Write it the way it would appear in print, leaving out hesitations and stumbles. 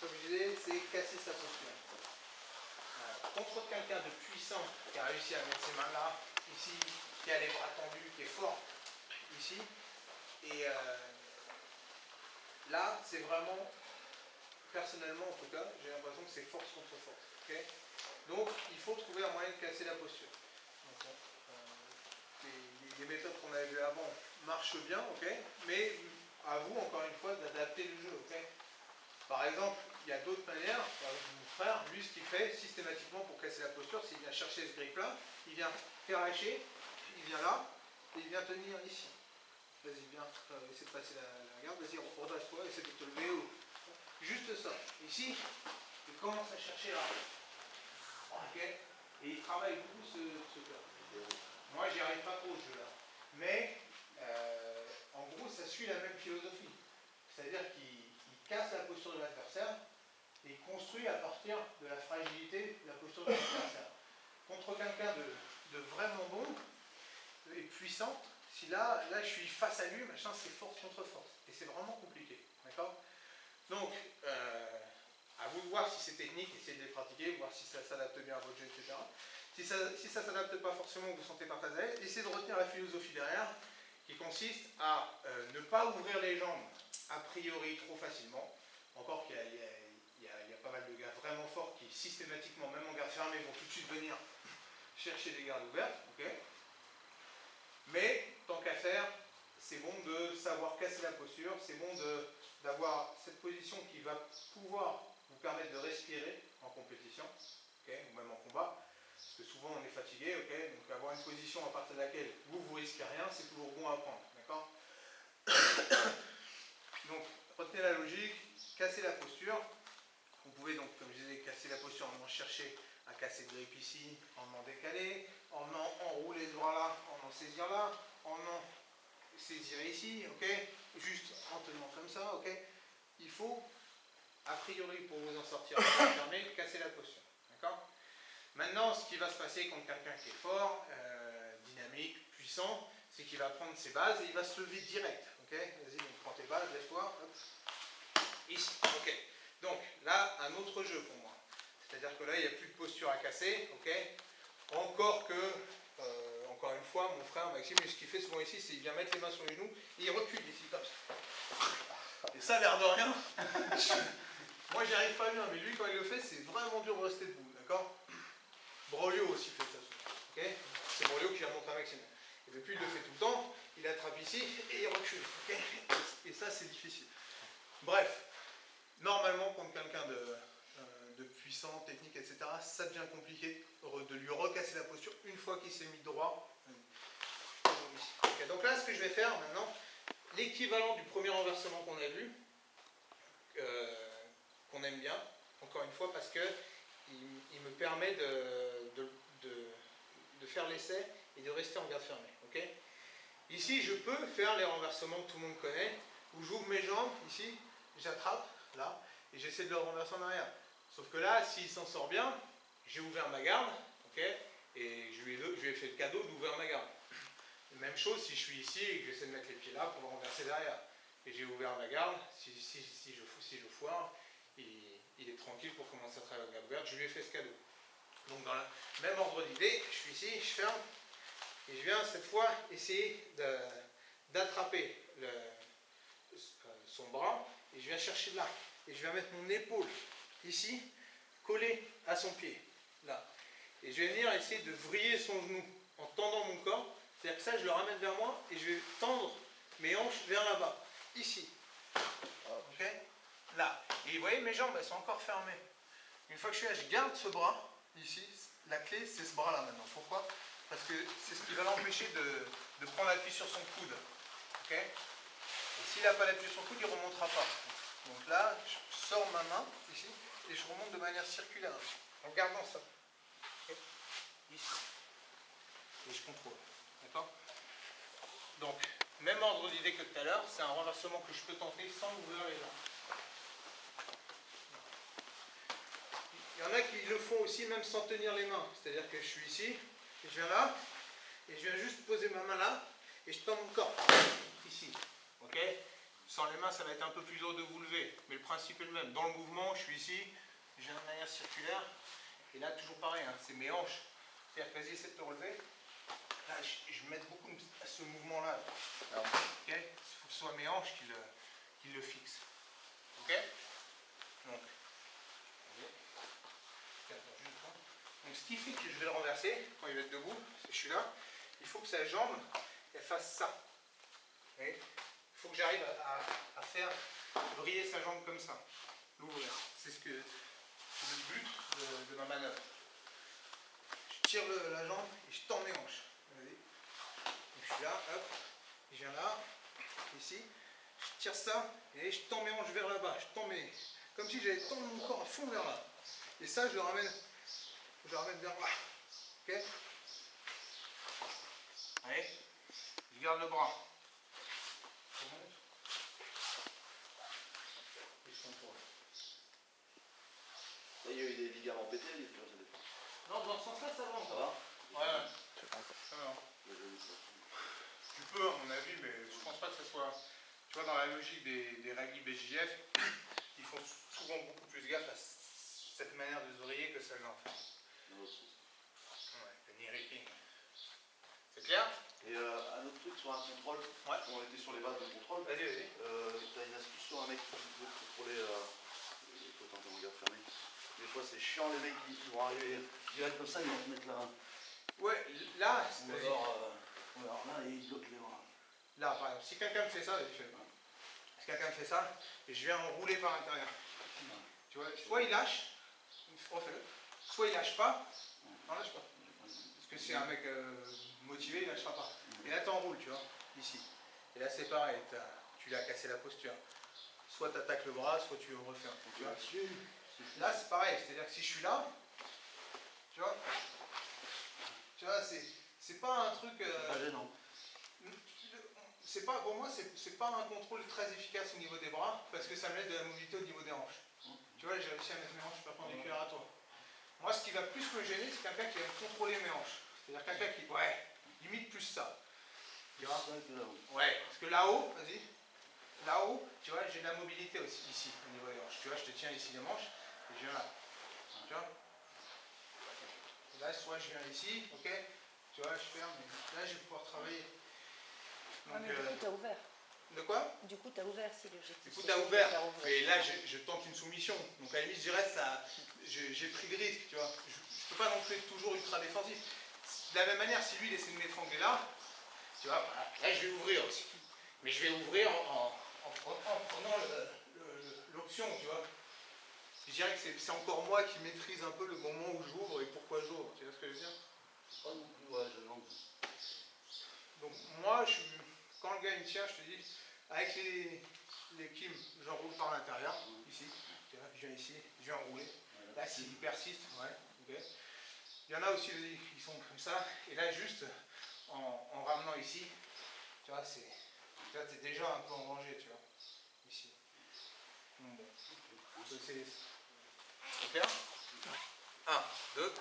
comme je disais, c'est casser sa posture. Contre quelqu'un de puissant qui a réussi à mettre ses mains là, ici, qui a les bras tendus, qui est fort, ici, et là, c'est vraiment, personnellement en tout cas, j'ai l'impression que c'est force contre force. Okay, donc, il faut trouver un moyen de casser la posture. Donc, les méthodes qu'on avait vues avant marchent bien, okay, mais à vous, encore une fois, d'adapter le jeu. Okay. Par exemple, il y a d'autres manières. Mon frère, lui, ce qu'il fait systématiquement pour casser la posture, c'est qu'il vient chercher ce grip-là, il vient faire hacher, il vient là, et il vient tenir ici. Vas-y, viens, essaie de passer la garde, vas-y, redresse-toi, essaie de te lever. Ou... Juste ça. Ici, il commence à chercher là. Okay. Et il travaille beaucoup ce cas. Moi, j'y arrive pas trop ce jeu-là. Mais, en gros, ça suit la même philosophie. C'est-à-dire qu'il casse la posture de l'adversaire et il construit à partir de la fragilité de la posture de l'adversaire. Contre quelqu'un de vraiment bon et puissant, si là je suis face à lui, machin, c'est force contre force. Et c'est vraiment compliqué. D'accord ? Donc, à vous de voir si c'est technique, essayez de les pratiquer, voir si ça s'adapte bien à votre jeu, etc. Si ça ne s'adapte pas forcément, vous ne vous sentez pas très à l'aise, essayez de retenir la philosophie derrière, qui consiste à ne pas ouvrir les jambes a priori trop facilement. Encore qu'il y a pas mal de gars vraiment forts qui systématiquement, même en garde fermée, vont tout de suite venir chercher des gardes ouvertes. Okay, mais tant qu'à faire, c'est bon de savoir casser la posture, c'est bon d'avoir cette position qui va pouvoir vous permettre de respirer en compétition, okay, ou même en combat. Parce que souvent on est fatigué, okay, donc avoir une position à partir de laquelle vous risquez rien, c'est toujours bon à prendre, d'accord. Donc retenez la logique, cassez la posture. Vous pouvez donc, comme je disais, casser la posture en allant chercher à casser le grip ici, en allant décaler, en allant enrouler ce bras là, en allant saisir là, en allant saisir ici, okay, juste en tenant comme ça, ok. Il faut, a priori, pour vous en sortir, fermer, casser la posture, d'accord. Maintenant, ce qui va se passer contre quelqu'un qui est fort, dynamique, puissant, c'est qu'il va prendre ses bases et il va se lever direct. Okay, vas-y, donc prends tes bases, lève-toi. Ici. Ok. Donc là, un autre jeu pour moi. C'est-à-dire que là, il n'y a plus de posture à casser. Okay. Encore une fois, mon frère Maxime, ce qu'il fait souvent ici, c'est qu'il vient mettre les mains sur les genoux et il recule ici comme ça. Et ça, l'air de rien. Moi, j'y arrive pas bien, mais lui, quand il le fait, c'est vraiment dur de rester debout. D'accord. Broglio aussi fait ça souvent. Okay, c'est Broglio qui a montré à Maxime. Et depuis, il le fait tout le temps, il attrape ici et il recule. Okay, et ça, c'est difficile. Bref, normalement, contre quelqu'un de puissant, technique, etc., ça devient compliqué de lui recasser la posture une fois qu'il s'est mis droit. Okay, donc là, ce que je vais faire maintenant, l'équivalent du premier renversement qu'on a vu, qu'on aime bien, encore une fois, parce qu'il me permet de faire l'essai et de rester en garde fermée. Okay, ici, je peux faire les renversements que tout le monde connaît, où j'ouvre mes jambes, ici, j'attrape, là, et j'essaie de le renverser en arrière. Sauf que là, s'il s'en sort bien, j'ai ouvert ma garde, okay, et je lui ai fait le cadeau d'ouvrir ma garde. Même chose si je suis ici et que j'essaie de mettre les pieds là pour le renverser derrière. Et j'ai ouvert ma garde, si je foire, il est tranquille pour commencer à travailler la garde ouverte, je lui ai fait ce cadeau. Donc dans le même ordre d'idée, je suis ici, je ferme, et je viens cette fois essayer d'attraper son bras, et je viens chercher là. Et je viens mettre mon épaule ici, collée à son pied, là. Et je vais venir essayer de vriller son genou en tendant mon corps. C'est-à-dire que ça, je le ramène vers moi et je vais tendre mes hanches vers là-bas, ici. Ok, là. Et vous voyez, mes jambes, elles sont encore fermées. Une fois que je suis là, je garde ce bras, ici. La clé, c'est ce bras-là maintenant. Pourquoi ? Parce que c'est ce qui va l'empêcher de prendre appui sur son coude. Ok ? Et s'il n'a pas l'appui sur son coude, il ne remontera pas. Donc là, je sors ma main, ici, et je remonte de manière circulaire, en gardant ça. Okay. Ici. Et je contrôle. D'accord ? Donc, même ordre d'idée que tout à l'heure, c'est un renversement que je peux tenter sans ouvrir les jambes. Il y en a qui le font aussi même sans tenir les mains. C'est-à-dire que je suis ici, et je viens là, et je viens juste poser ma main là, et je tends mon corps. Ici. Ok ? Sans les mains, ça va être un peu plus dur de vous lever. Mais le principe est le même. Dans le mouvement, je suis ici, j'ai une manière circulaire. Et là, toujours pareil, hein, c'est mes hanches. C'est-à-dire que vas-y, essaie de te relever. Là, je mets beaucoup à ce mouvement-là. Ok, il faut que ce soit mes hanches qui le fixent. Ok. Donc, ce qui fait que je vais le renverser quand il va être debout, c'est que je suis là, il faut que sa jambe elle fasse ça. Il faut que j'arrive à faire briller sa jambe comme ça, l'ouvrir. C'est le but de ma manœuvre. Je tire la jambe et je tends mes hanches. Donc, je suis là, hop, je viens là, ici, je tire ça et je tends mes hanches vers là-bas. Comme si j'allais tendre mon corps à fond vers là. Et ça, je le ramène vers là. Ok. Allez, je garde le bras. Je remonte. Et je contrôle. Là, il y a eu des ligaments pétés, Non, dans ce sens-là, ça va encore. Ça va? Ouais. Ça va. Tu peux, à mon avis, mais je pense pas que ce soit. Tu vois, dans la logique des règles IBJJF, ils font souvent beaucoup plus gaffe à cette manière de se vriller que celle-là, en fait. Ouais, le knee ripping. C'est clair? Et un autre truc sur un contrôle, ouais. Quand on était sur les bases de contrôle, vas-y. T'as une astuce sur un mec qui veut contrôler. Il faut tenter mon regard fermé. Des fois, c'est chiant, les mecs qui vont arriver direct comme ça, ils vont te mettre là. Ouais, là, ou alors là, ils bloquent les bras. Là, par exemple, si quelqu'un me fait ça, si quelqu'un me fait ça, et je viens enrouler par l'intérieur. Tu vois, soit il lâche, refais-le, soit il lâche pas, non, lâche pas. Parce que c'est un mec motivé, il lâchera pas. Et là, t'enroules, tu vois, ici. Et là, c'est pareil, tu lui as cassé la posture. Soit tu attaques le bras, soit tu refais un coup. Tu vois. Là, c'est pareil, c'est-à-dire que si je suis là, tu vois, c'est pas un truc. Pas gênant. C'est pas, pour moi, c'est pas un contrôle très efficace au niveau des bras, parce que ça me laisse de la mobilité au niveau des hanches. Tu vois, j'ai réussi à mettre mes hanches perpendiculaires à toi. Moi, ce qui va plus me gêner, c'est quelqu'un qui va me contrôler mes hanches. C'est-à-dire quelqu'un qui, limite plus ça. Tu vois? Ouais, parce que là-haut, vas-y, là-haut, tu vois, j'ai de la mobilité aussi, ici, au niveau des hanches. Tu vois, je te tiens ici les manches, et je viens là. Tu vois? Et là, soit je viens ici, ok? Tu vois, je ferme, et là, je vais pouvoir travailler. Donc, mais du coup, tu as ouvert. De quoi? Du coup, tu as ouvert, c'est l'objectif. Du coup, tu as ouvert. Et là, je tente une soumission. Donc, à la limite, je dirais, j'ai pris des risques, tu vois. Je ne peux pas non plus être toujours ultra défensif. De la même manière, si lui, il essaie de m'étrangler là, tu vois, là, je vais ouvrir aussi. Mais je vais ouvrir en prenant l'option, tu vois. Je dirais que c'est encore moi qui maîtrise un peu le moment où j'ouvre et pourquoi j'ouvre. Tu vois ce que je veux dire? Pas non plus, ouais, je demande. Donc, moi, quand le gars il me tient, je te dis, avec les kims, j'enroule par l'intérieur, ici. Tu vois, je viens ici, je viens enrouler. Là, s'il persiste, ok. Il y en a aussi, ils sont comme ça. Et là, juste en ramenant ici, tu vois, c'est déjà un peu en danger, tu vois. Ici. Bon. C'est clair? 1, 2.